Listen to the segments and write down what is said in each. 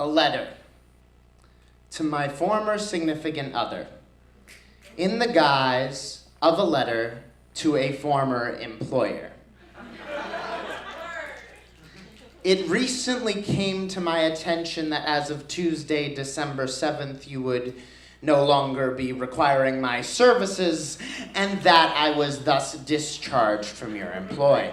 A letter to my former significant other, in the guise of a letter to a former employer. It recently came to my attention that as of Tuesday, December 7th, you would no longer be requiring my services, and that I was thus discharged from your employ.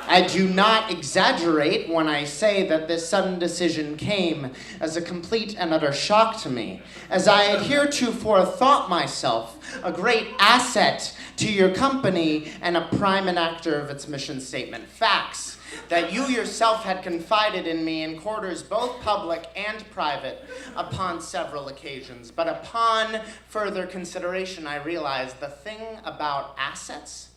I do not exaggerate when I say that this sudden decision came as a complete and utter shock to me, as I had heretofore thought myself a great asset to your company and a prime enactor of its mission statement facts, that you yourself had confided in me in quarters both public and private upon several occasions. But upon further consideration, I realized the thing about assets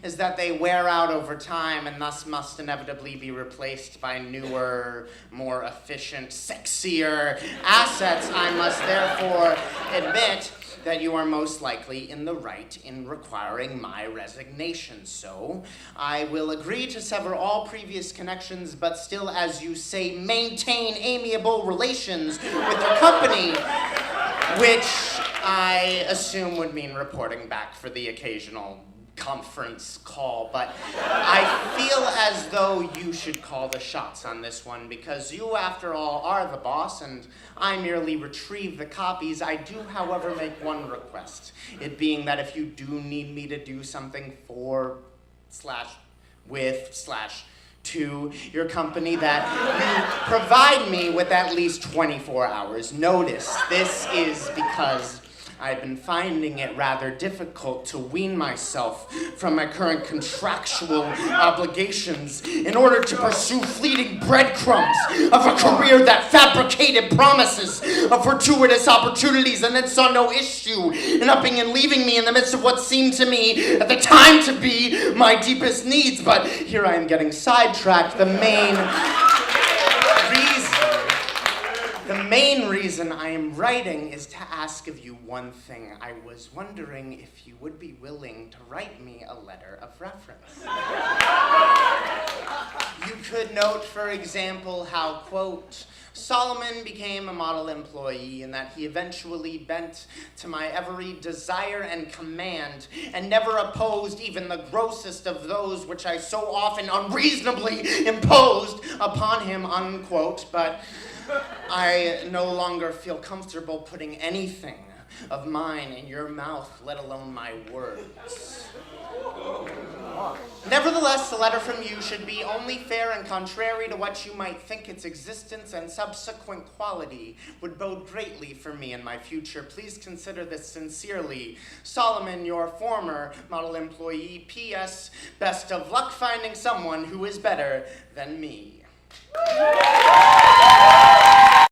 is that they wear out over time and thus must inevitably be replaced by newer, more efficient, sexier assets. I must therefore admit that you are most likely in the right in requiring my resignation. So I will agree to sever all previous connections, but still, as you say, maintain amiable relations with your company, which I assume would mean reporting back for the occasional conference call, but I feel as though you should call the shots on this one, because you, after all, are the boss, and I merely retrieve the copies. I do, however, make one request, it being that if you do need me to do something for /with/to your company, that you provide me with at least 24 hours notice. This is because I've been finding it rather difficult to wean myself from my current contractual obligations in order to pursue fleeting breadcrumbs of a career that fabricated promises of fortuitous opportunities and then saw no issue in upping and leaving me in the midst of what seemed to me at the time to be my deepest needs. But here I am getting sidetracked. The main reason I am writing is to ask of you one thing. I was wondering if you would be willing to write me a letter of reference. You could note, for example, how, quote, Solomon became a model employee and that he eventually bent to my every desire and command and never opposed even the grossest of those which I so often unreasonably imposed upon him, unquote. But I no longer feel comfortable putting anything of mine in your mouth, let alone my words. Nevertheless, the letter from you should be only fair and contrary to what you might think its existence and subsequent quality would bode greatly for me in my future. Please consider this sincerely. Solomon, your former model employee. P.S. Best of luck finding someone who is better than me.